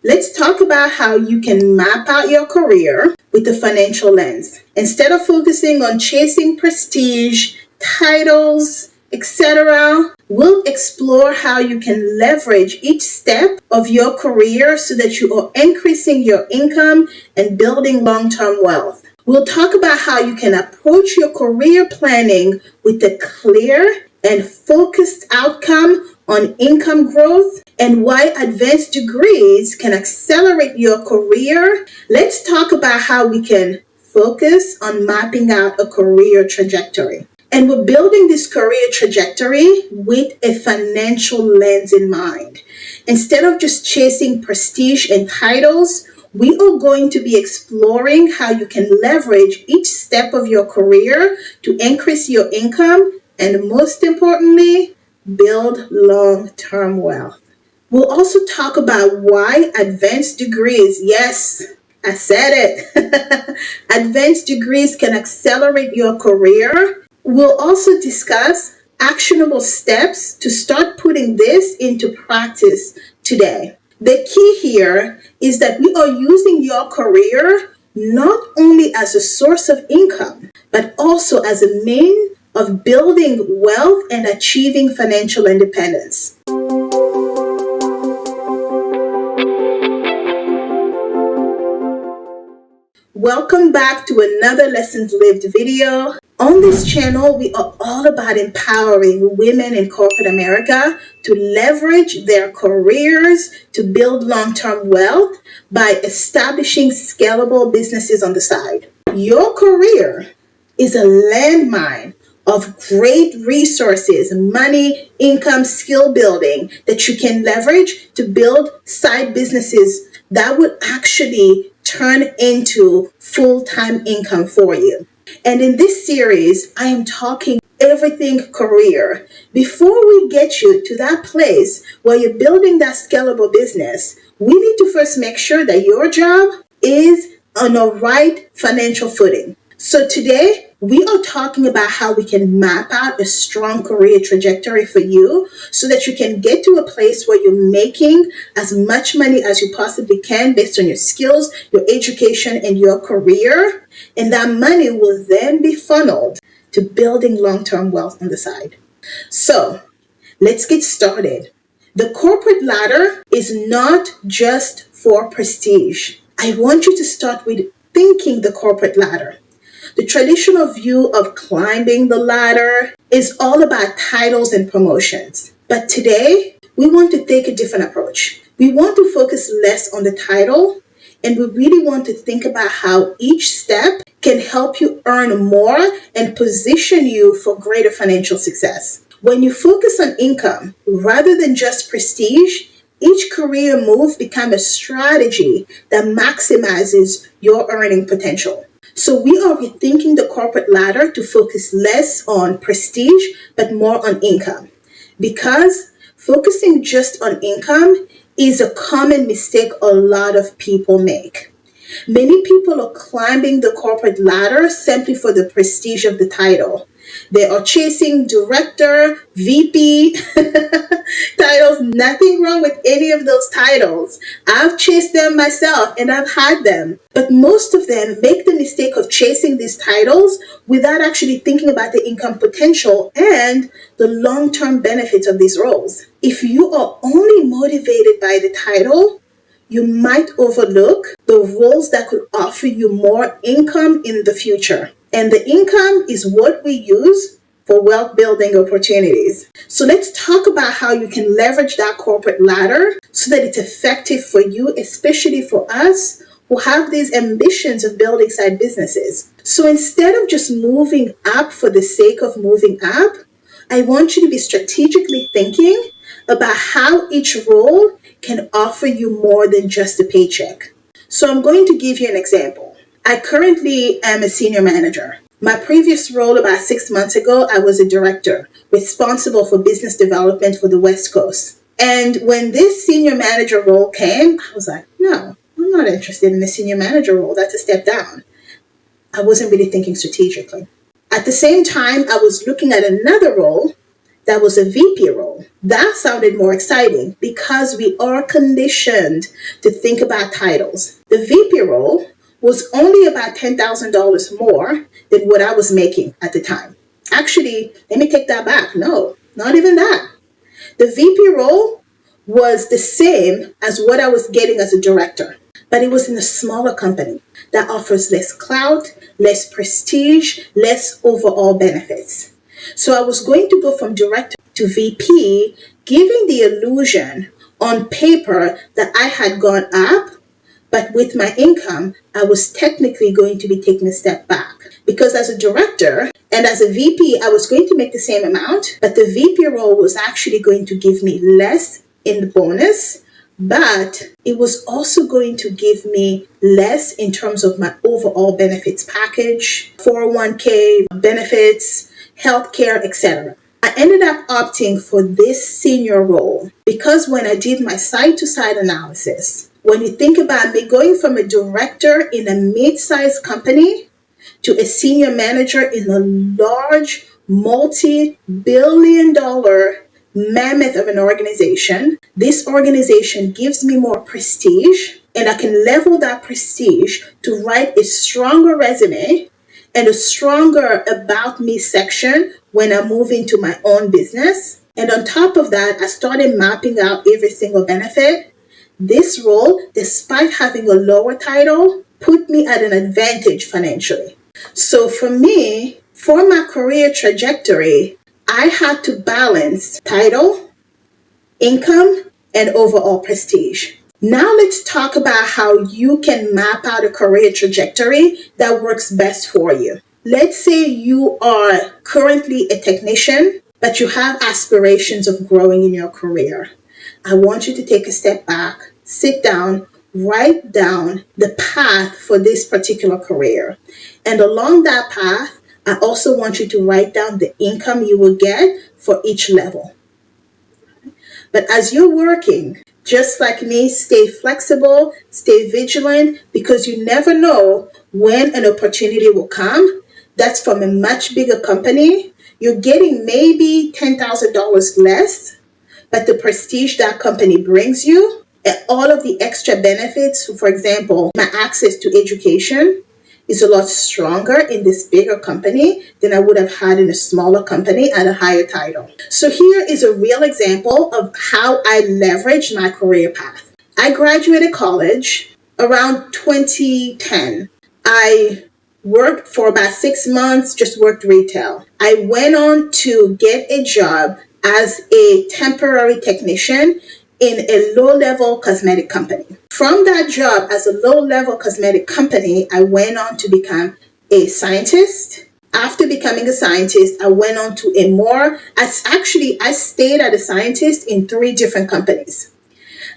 Let's talk about how you can map out your career with a financial lens. Instead of focusing on chasing prestige, titles, etc., we'll explore how you can leverage each step of your career so that you are increasing your income and building long-term wealth. We'll talk about how you can approach your career planning with a clear and focused outcome on income growth and why advanced degrees can accelerate your career. Let's talk about how we can focus on mapping out a career trajectory. And we're building this career trajectory with a financial lens in mind. Instead of just chasing prestige and titles, we are going to be exploring how you can leverage each step of your career to increase your income and, most importantly, build long-term wealth. We'll also talk about why advanced degrees, yes, I said it, advanced degrees can accelerate your career. We'll also discuss actionable steps to start putting this into practice today. The key here is that we are using your career not only as a source of income, but also as a means of building wealth and achieving financial independence. Welcome back to another Lessons Lived video. On this channel, we are all about empowering women in corporate America to leverage their careers to build long-term wealth by establishing scalable businesses on the side. Your career is a landmine of great resources, money, income, skill building that you can leverage to build side businesses that would actually turn into full-time income for you. And in this series, I am talking everything career. Before we get you to that place where you're building that scalable business, we need to first make sure that your job is on the right financial footing. So today, we are talking about how we can map out a strong career trajectory for you so that you can get to a place where you're making as much money as you possibly can based on your skills, your education, and your career. And that money will then be funneled to building long-term wealth on the side. So let's get started. The corporate ladder is not just for prestige. I want you to start with thinking the corporate ladder. The traditional view of climbing the ladder is all about titles and promotions. But today, we want to take a different approach. We want to focus less on the title, and we really want to think about how each step can help you earn more and position you for greater financial success. When you focus on income rather than just prestige, each career move becomes a strategy that maximizes your earning potential. So we are rethinking the corporate ladder to focus less on prestige, but more on income. Because focusing just on income is a common mistake a lot of people make. Many people are climbing the corporate ladder simply for the prestige of the title. They are chasing director, VP titles. Nothing wrong with any of those titles. I've chased them myself and I've had them. But most of them make the mistake of chasing these titles without actually thinking about the income potential and the long-term benefits of these roles. If you are only motivated by the title, you might overlook the roles that could offer you more income in the future. And the income is what we use for wealth building opportunities. So let's talk about how you can leverage that corporate ladder so that it's effective for you, especially for us who have these ambitions of building side businesses. So instead of just moving up for the sake of moving up, I want you to be strategically thinking about how each role can offer you more than just a paycheck. So I'm going to give you an example. I currently am a senior manager. My previous role about 6 months ago, I was a director responsible for business development for the West Coast. And when this senior manager role came, I was like, no, I'm not interested in a senior manager role. That's a step down. I wasn't really thinking strategically. At the same time, I was looking at another role that was a VP role. That sounded more exciting because we are conditioned to think about titles. The VP role was only about $10,000 more than what I was making at the time. Actually, let me take that back. No, not even that. The VP role was the same as what I was getting as a director, but it was in a smaller company that offers less clout, less prestige, less overall benefits. So I was going to go from director to VP, giving the illusion on paper that I had gone up, but with my income, I was technically going to be taking a step back. Because as a director and as a VP, I was going to make the same amount, but the VP role was actually going to give me less in the bonus, but it was also going to give me less in terms of my overall benefits package, 401k benefits, healthcare, etc. I ended up opting for this senior role because when I did my side to side analysis, when you think about me going from a director in a mid-sized company to a senior manager in a large multi-billion-dollar mammoth of an organization, this organization gives me more prestige, and I can level that prestige to write a stronger resume and a stronger about me section when I move into my own business. And on top of that, I started mapping out every single benefit. This role, despite having a lower title, put me at an advantage financially. So for me, for my career trajectory, I had to balance title, income, and overall prestige. Now let's talk about how you can map out a career trajectory that works best for you. Let's say you are currently a technician, but you have aspirations of growing in your career. I want you to take a step back, sit down, write down the path for this particular career. And along that path, I also want you to write down the income you will get for each level. But as you're working, just like me, stay flexible, stay vigilant, because you never know when an opportunity will come. That's from a much bigger company. You're getting maybe $10,000 less, but the prestige that company brings you and all of the extra benefits, for example, my access to education is a lot stronger in this bigger company than I would have had in a smaller company at a higher title. So here is a real example of how I leveraged my career path. I graduated college around 2010. I worked for about 6 months, just worked retail. I went on to get a job as a temporary technician in a low-level cosmetic company. From that job as a low-level cosmetic company, I went on to become a scientist. After becoming a scientist, I went on to I stayed as a scientist in 3 different companies.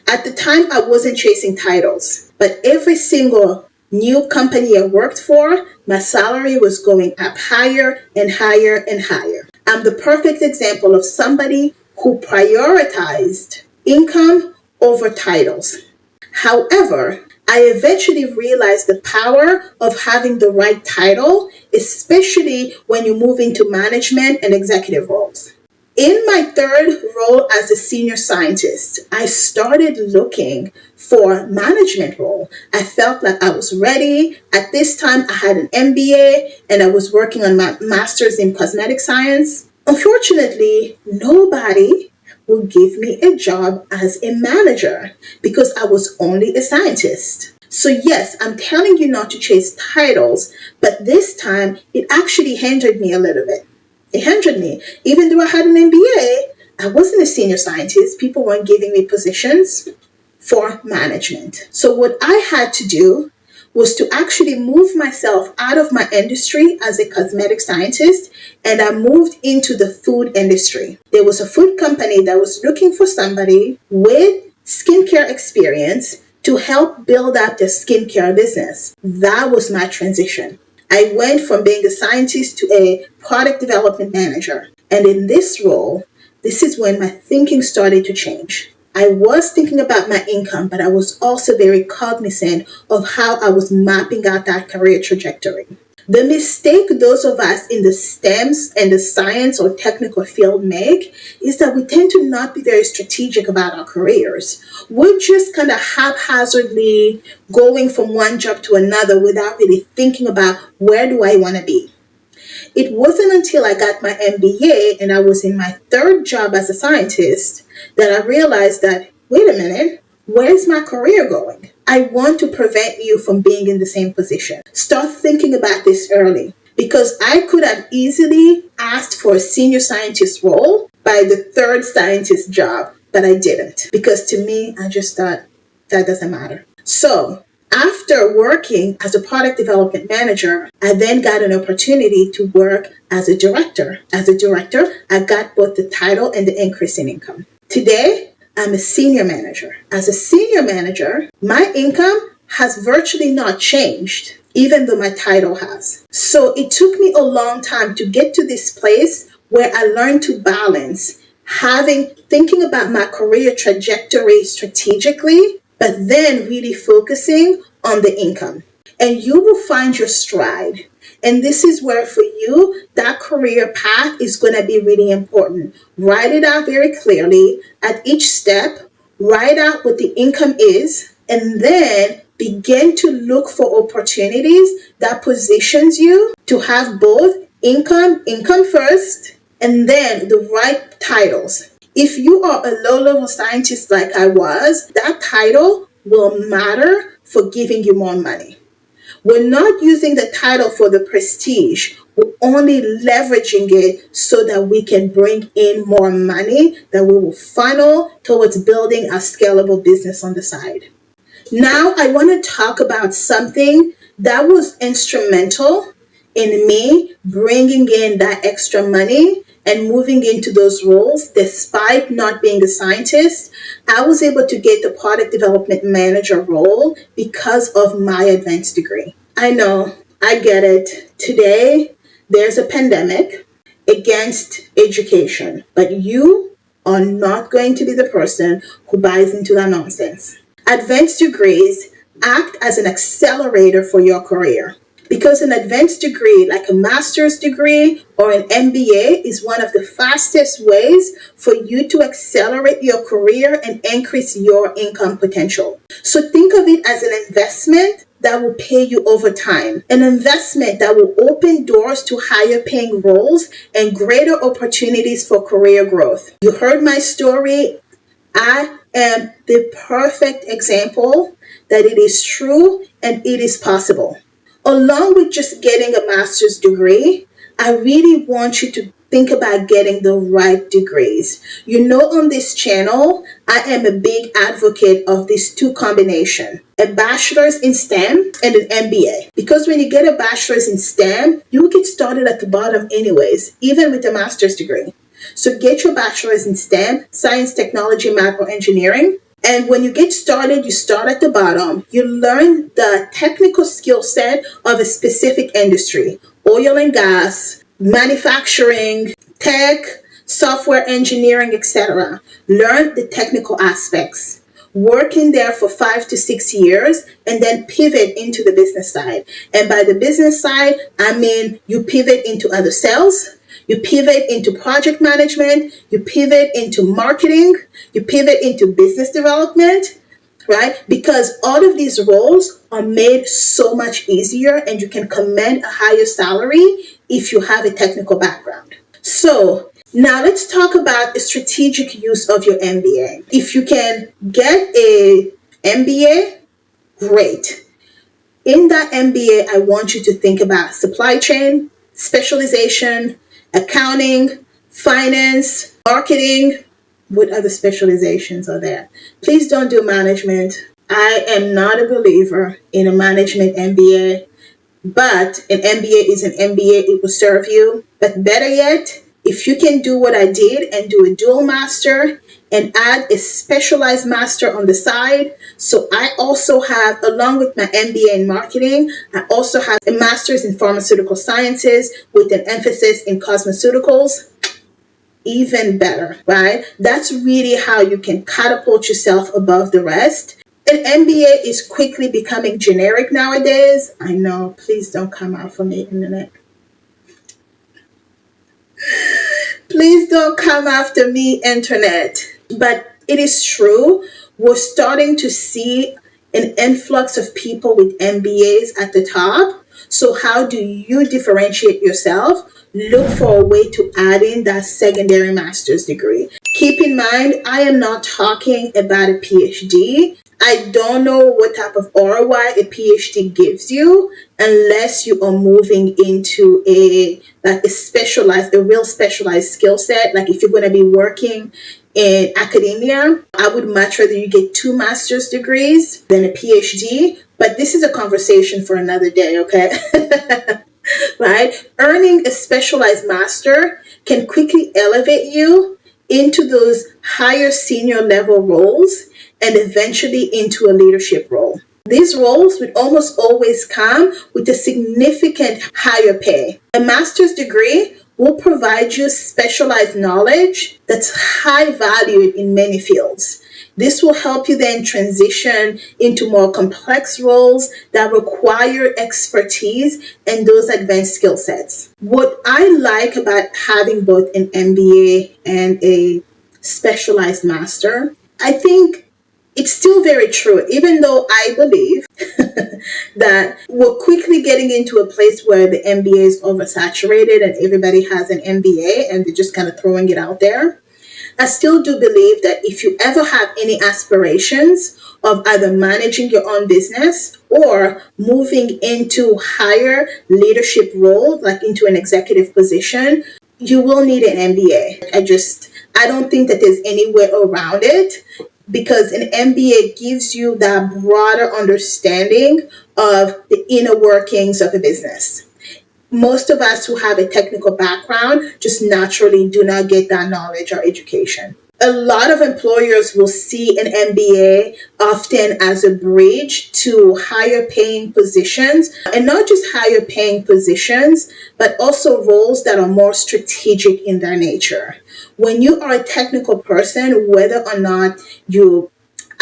At the time, I wasn't chasing titles, but every single new company I worked for, my salary was going up higher and higher and higher. I'm the perfect example of somebody who prioritized income over titles. However, I eventually realized the power of having the right title, especially when you move into management and executive roles. In my third role as a senior scientist, I started looking for management role. I felt like I was ready. At this time, I had an MBA and I was working on my master's in cosmetic science. Unfortunately, nobody will give me a job as a manager because I was only a scientist. So yes, I'm telling you not to chase titles, but this time it actually hindered me a little bit. It hindered me. Even though I had an MBA, I wasn't a senior scientist. People weren't giving me positions for management. So what I had to do was to actually move myself out of my industry as a cosmetic scientist, and I moved into the food industry. There was a food company that was looking for somebody with skincare experience to help build up their skincare business. That was my transition. I went from being a scientist to a product development manager. And in this role, this is when my thinking started to change. I was thinking about my income, but I was also very cognizant of how I was mapping out that career trajectory. The mistake those of us in the STEMs and the science or technical field make is that we tend to not be very strategic about our careers. We're just kind of haphazardly going from one job to another without really thinking about where do I want to be. It wasn't until I got my MBA and I was in my third job as a scientist that I realized that, wait a minute, where's my career going? I want to prevent you from being in the same position. Start thinking about this early because I could have easily asked for a senior scientist role by the third scientist job, but I didn't because to me, I just thought that doesn't matter. So after working as a product development manager, I then got an opportunity to work as a director. As a director, I got both the title and the increase in income. Today, I'm a senior manager. As a senior manager, my income has virtually not changed, even though my title has. So it took me a long time to get to this place where I learned to balance thinking about my career trajectory strategically, but then really focusing on the income. And you will find your stride. And this is where for you, that career path is going to be really important. Write it out very clearly at each step, write out what the income is, and then begin to look for opportunities that positions you to have both income first, and then the right titles. If you are a low-level scientist like I was, that title will matter for giving you more money. We're not using the title for the prestige. We're only leveraging it so that we can bring in more money that we will funnel towards building a scalable business on the side. Now, I want to talk about something that was instrumental in me bringing in that extra money and moving into those roles. Despite not being a scientist, I was able to get the product development manager role because of my advanced degree. I know, I get it. Today, there's a pandemic against education, but you are not going to be the person who buys into that nonsense. Advanced degrees act as an accelerator for your career because an advanced degree, like a master's degree or an MBA, is one of the fastest ways for you to accelerate your career and increase your income potential. So think of it as an investment that will pay you over time, an investment that will open doors to higher paying roles and greater opportunities for career growth. You heard my story. I am the perfect example that it is true and it is possible. Along with just getting a master's degree, I really want you to think about getting the right degrees. You know, on this channel, I am a big advocate of these two combinations, a bachelor's in STEM and an MBA. Because when you get a bachelor's in STEM, you will get started at the bottom anyways, even with a master's degree. So get your bachelor's in STEM, science, technology, math, or engineering. And when you get started, you start at the bottom. You learn the technical skill set of a specific industry, oil and gas, manufacturing, tech, software engineering, etc. Learn the technical aspects. Work in there for 5 to 6 years and then pivot into the business side. And by the business side, I mean you pivot into other sales, you pivot into project management, you pivot into marketing, you pivot into business development, right? Because all of these roles are made so much easier and you can command a higher salary if you have a technical background. So now let's talk about the strategic use of your MBA. If you can get a MBA, great. In that MBA, I want you to think about supply chain, specialization, accounting, finance, marketing. What other specializations are there? Please don't do management. I am not a believer in a management MBA, but an MBA is an MBA. It will serve you. But better yet, if you can do what I did and do a dual master and add a specialized master on the side. So I also have, along with my MBA in marketing, I also have a master's in pharmaceutical sciences with an emphasis in cosmeceuticals. Even better, right? That's really how you can catapult yourself above the rest. An MBA is quickly becoming generic nowadays. I know, please don't come out for me, internet. Please don't come after me, internet. But it is true. We're starting to see an influx of people with MBAs at the top. So, how do you differentiate yourself? Look for a way to add in that secondary master's degree. Keep in mind, I am not talking about a PhD. I don't know what type of ROI a PhD gives you unless you are moving into a real specialized skill set. Like if you're going to be working in academia, I would much rather you get 2 master's degrees than a PhD. But this is a conversation for another day, okay? Right? Earning a specialized master can quickly elevate you into those higher senior level roles and eventually into a leadership role. These roles would almost always come with a significant higher pay. A master's degree will provide you specialized knowledge that's high valued in many fields. This will help you then transition into more complex roles that require expertise and those advanced skill sets. What I like about having both an MBA and a specialized master, I think it's still very true, even though I believe that we're quickly getting into a place where the MBA is oversaturated and everybody has an MBA and they're just kind of throwing it out there. I still do believe that if you ever have any aspirations of either managing your own business or moving into higher leadership role, like into an executive position, you will need an MBA. I don't think that there's any way around it because an MBA gives you that broader understanding of the inner workings of a business. Most of us who have a technical background just naturally do not get that knowledge or education. A lot of employers will see an MBA often as a bridge to higher paying positions, and not just higher paying positions, but also roles that are more strategic in their nature. When you are a technical person, whether or not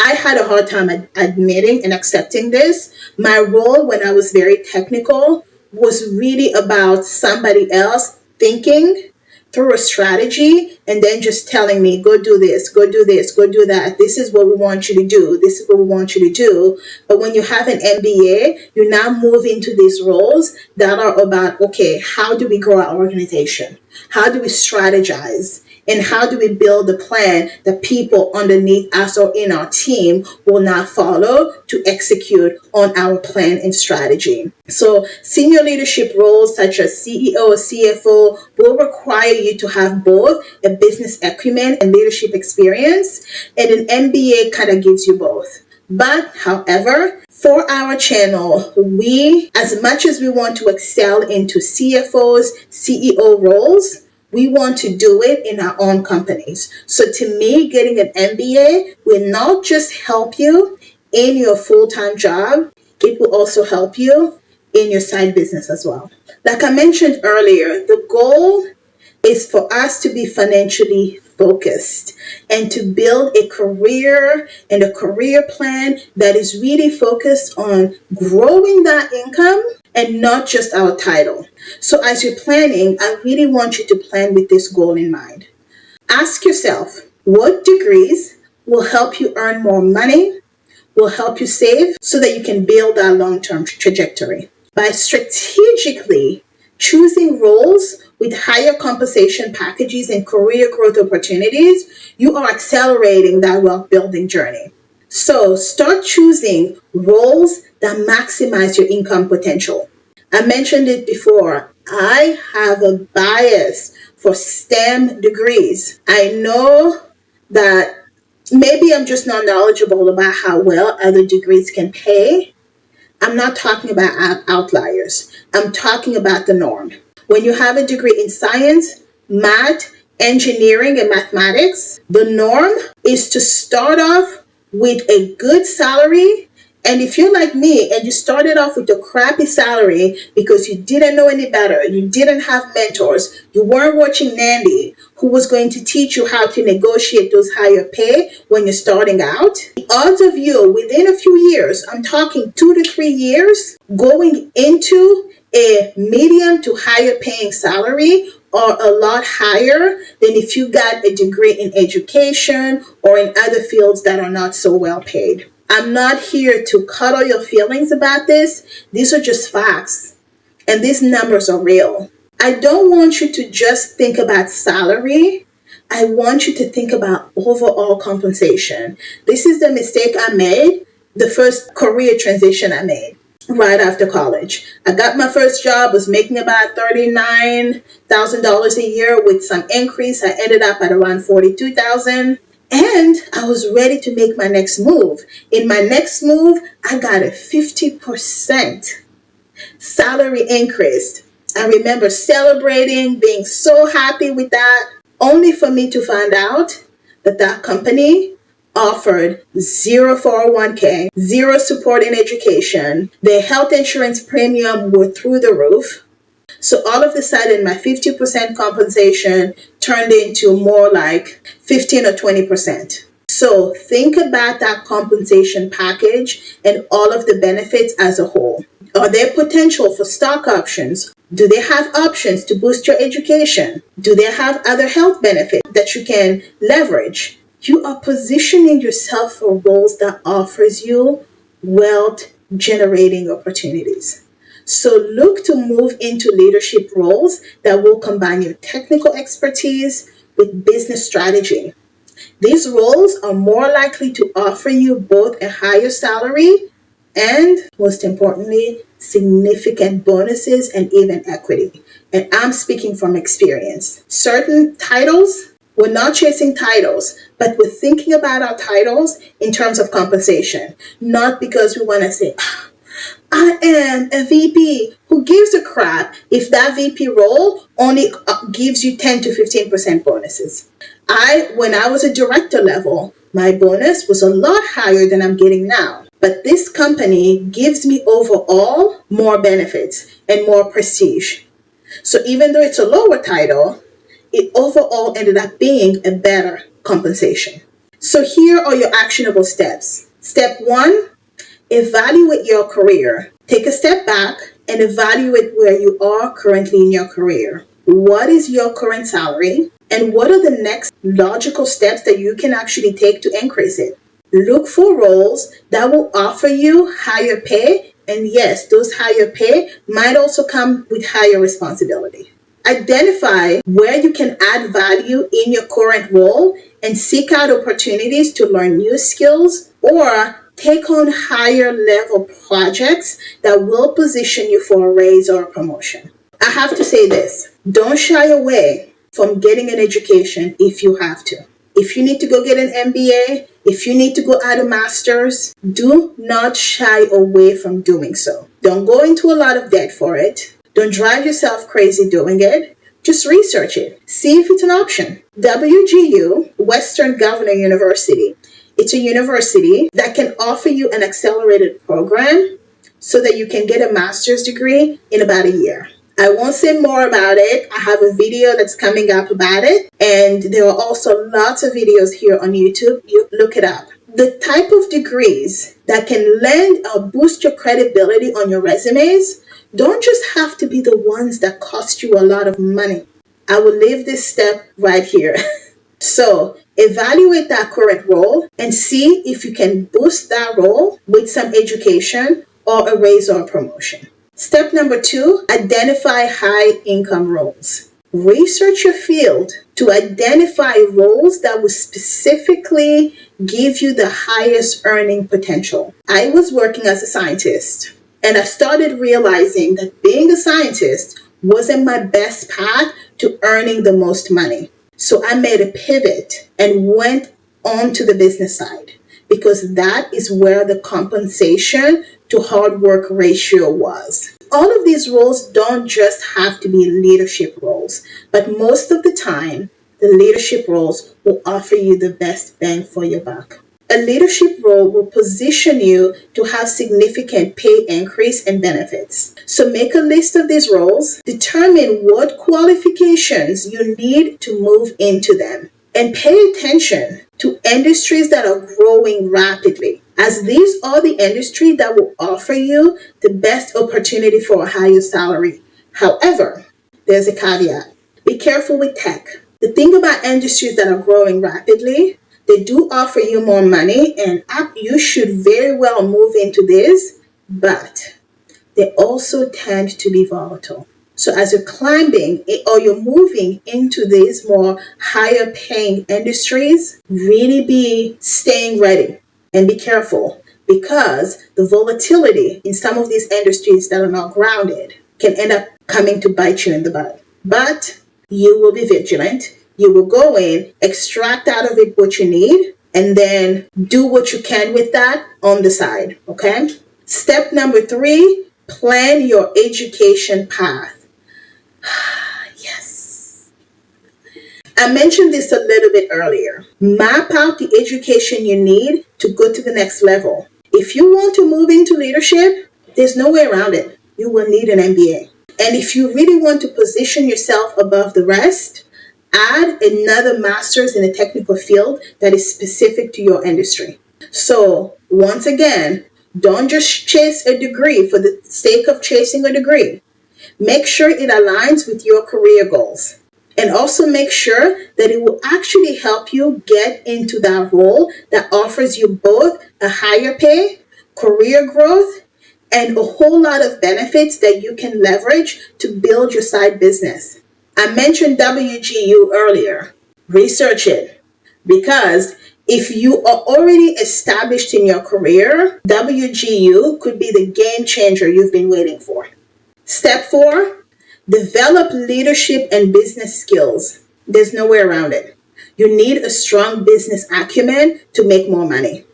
I had a hard time admitting and accepting this. My role when I was very technical was really about somebody else thinking through a strategy and then just telling me, go do this, go do this, go do that. This is what we want you to do. This is what we want you to do. But when you have an MBA, you now move into these roles that are about, okay, how do we grow our organization? How do we strategize? And how do we build a plan that people underneath us or in our team will not follow to execute on our plan and strategy? So senior leadership roles such as CEO or CFO will require you to have both a business acumen and leadership experience, and an MBA kind of gives you both. But however, for our channel, as much as we want to excel into CFOs, CEO roles, we want to do it in our own companies. So to me, getting an MBA will not just help you in your full-time job, it will also help you in your side business as well. Like I mentioned earlier, the goal is for us to be financially focused and to build a career and a career plan that is really focused on growing that income and not just our title. So as you're planning, I really want you to plan with this goal in mind. Ask yourself, what degrees will help you earn more money, will help you save so that you can build that long-term trajectory? By strategically choosing roles with higher compensation packages and career growth opportunities, you are accelerating that wealth building journey. So start choosing roles that maximize your income potential. I mentioned it before. I have a bias for STEM degrees. I know that maybe I'm just not knowledgeable about how well other degrees can pay. I'm not talking about outliers. I'm talking about the norm. When you have a degree in science, math, engineering, and mathematics, the norm is to start off with a good salary And if you're like me and you started off with a crappy salary because you didn't know any better, you didn't have mentors, you weren't watching Nandy, who was going to teach you how to negotiate those higher pay when you're starting out, the odds of you within a few years, I'm talking 2 to 3 years, going into a medium to higher paying salary are a lot higher than if you got a degree in education or in other fields that are not so well paid. I'm not here to cuddle your feelings about this. These are just facts. And these numbers are real. I don't want you to just think about salary. I want you to think about overall compensation. This is the mistake I made, the first career transition I made right after college. I got my first job, was making about $39,000 a year with some increase. I ended up at around 42,000. And I was ready to make my next move. In my next move, I got a 50% salary increase. I remember celebrating, being so happy with that, only for me to find out that that company offered zero 401k, zero support in education. Their health insurance premium were through the roof. So all of a sudden, my 50% compensation turned into more like 15 or 20%. So think about that compensation package and all of the benefits as a whole. Are there potential for stock options? Do they have options to boost your education? Do they have other health benefits that you can leverage? You are positioning yourself for roles that offers you wealth generating opportunities. So look to move into leadership roles that will combine your technical expertise with business strategy. These roles are more likely to offer you both a higher salary and, most importantly, significant bonuses and even equity. And I'm speaking from experience. Certain titles, we're not chasing titles, but we're thinking about our titles in terms of compensation, not because we want to say, I am a VP. Who gives a crap if that VP role only gives you 10 to 15% bonuses? When I was a director level, my bonus was a lot higher than I'm getting now. But this company gives me overall more benefits and more prestige. So even though it's a lower title, it overall ended up being a better compensation. So here are your actionable steps. Step 1, evaluate your career. Take a step back and evaluate where you are currently in your career. What is your current salary? And what are the next logical steps that you can actually take to increase it? Look for roles that will offer you higher pay. And yes, those higher pay might also come with higher responsibility. Identify where you can add value in your current role and seek out opportunities to learn new skills or take on higher level projects that will position you for a raise or a promotion. I have to say this, don't shy away from getting an education if you have to. If you need to go get an MBA, if you need to go add a master's, do not shy away from doing so. Don't go into a lot of debt for it. Don't drive yourself crazy doing it. Just research it. See if it's an option. WGU, Western Governor University. It's a university that can offer you an accelerated program so that you can get a master's degree in about a year. I won't say more about it. I have a video that's coming up about it. And there are also lots of videos here on YouTube. You look it up. The type of degrees that can lend or boost your credibility on your resumes don't just have to be the ones that cost you a lot of money. I will leave this step right here. So evaluate that current role and see if you can boost that role with some education or a raise or a promotion. Step number 2, identify high income roles. Research your field to identify roles that will specifically give you the highest earning potential. I was working as a scientist and I started realizing that being a scientist wasn't my best path to earning the most money. So I made a pivot and went on to the business side because that is where the compensation to hard work ratio was. All of these roles don't just have to be leadership roles, but most of the time, the leadership roles will offer you the best bang for your buck. A leadership role will position you to have significant pay increase and benefits. So make a list of these roles, determine what qualifications you need to move into them, and pay attention to industries that are growing rapidly, as these are the industries that will offer you the best opportunity for a higher salary. However, there's a caveat. Be careful with tech. The thing about industries that are growing rapidly, they do offer you more money, and you should very well move into this, but they also tend to be volatile. So as you're climbing or you're moving into these more higher paying industries, really be staying ready and be careful, because the volatility in some of these industries that are not grounded can end up coming to bite you in the butt. But you will be vigilant. You will go in, extract out of it what you need, and then do what you can with that on the side. Okay? Step number 3, plan your education path. Yes. I mentioned this a little bit earlier. Map out the education you need to go to the next level. If you want to move into leadership, there's no way around it. You will need an MBA. And if you really want to position yourself above the rest, add another master's in a technical field that is specific to your industry. So, once again, don't just chase a degree for the sake of chasing a degree. Make sure it aligns with your career goals. And also make sure that it will actually help you get into that role that offers you both a higher pay, career growth, and a whole lot of benefits that you can leverage to build your side business. I mentioned WGU earlier. Research it, because if you are already established in your career, WGU could be the game changer you've been waiting for. Step 4, develop leadership and business skills. There's no way around it. You need a strong business acumen to make more money,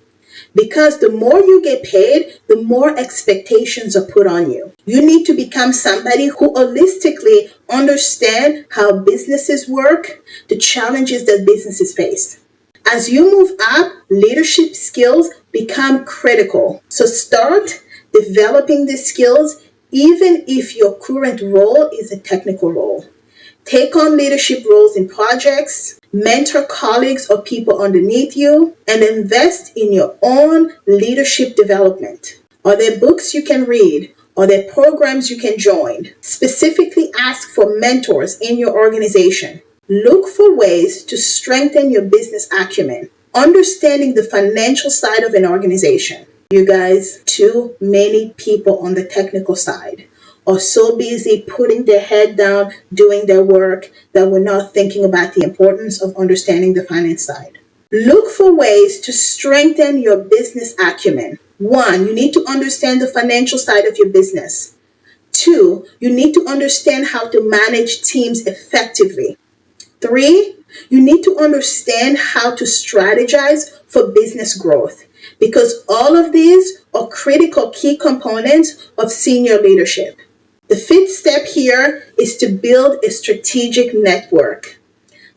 because the more you get paid, the more expectations are put on you. You need to become somebody who holistically understands how businesses work, the challenges that businesses face. As you move up, leadership skills become critical. So start developing these skills even if your current role is a technical role. Take on leadership roles in projects, mentor colleagues or people underneath you, and invest in your own leadership development. Are there books you can read? Are there programs you can join? Specifically ask for mentors in your organization. Look for ways to strengthen your business acumen, understanding the financial side of an organization. You guys, too many people on the technical side are so busy putting their head down, doing their work, that we're not thinking about the importance of understanding the finance side. Look for ways to strengthen your business acumen. 1, you need to understand the financial side of your business. 2, you need to understand how to manage teams effectively. 3, you need to understand how to strategize for business growth, because all of these are critical key components of senior leadership. The 5th step here is to build a strategic network.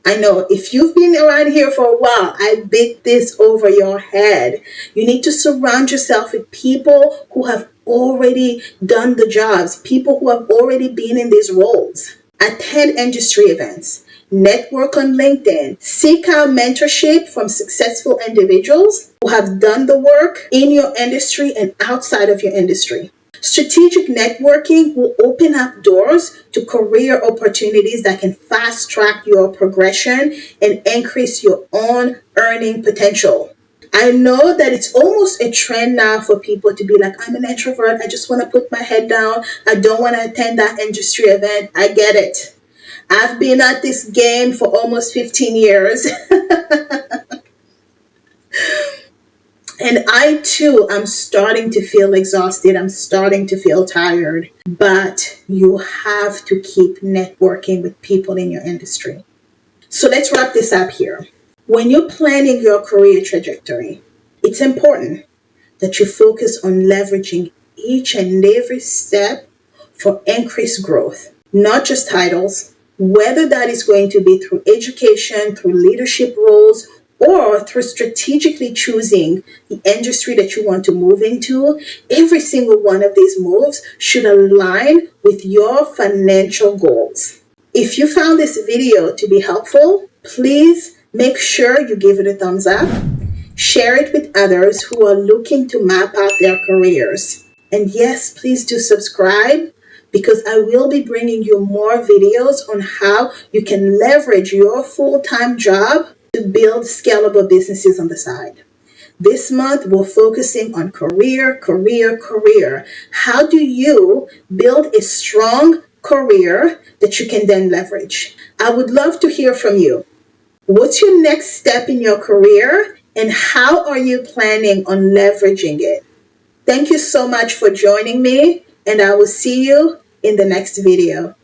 I know if you've been around here for a while, I beat this over your head. You need to surround yourself with people who have already done the jobs, people who have already been in these roles. Attend industry events. Network on LinkedIn. Seek out mentorship from successful individuals who have done the work in your industry and outside of your industry. Strategic networking will open up doors to career opportunities that can fast track your progression and increase your own earning potential. I know that it's almost a trend now for people to be like, I'm an introvert. I just want to put my head down. I don't want to attend that industry event. I get it. I've been at this game for almost 15 years. And I too am starting to feel exhausted. I'm starting to feel tired. But you have to keep networking with people in your industry. So let's wrap this up here. When you're planning your career trajectory, it's important that you focus on leveraging each and every step for increased growth, not just titles, whether that is going to be through education, through leadership roles, or through strategically choosing the industry that you want to move into. Every single one of these moves should align with your financial goals. If you found this video to be helpful, please make sure you give it a thumbs up. Share it with others who are looking to map out their careers. And yes, please do subscribe, because I will be bringing you more videos on how you can leverage your full-time job to build scalable businesses on the side. This month, we're focusing on career. How do you build a strong career that you can then leverage? I would love to hear from you. What's your next step in your career, and how are you planning on leveraging it? Thank you so much for joining me, and I will see you in the next video.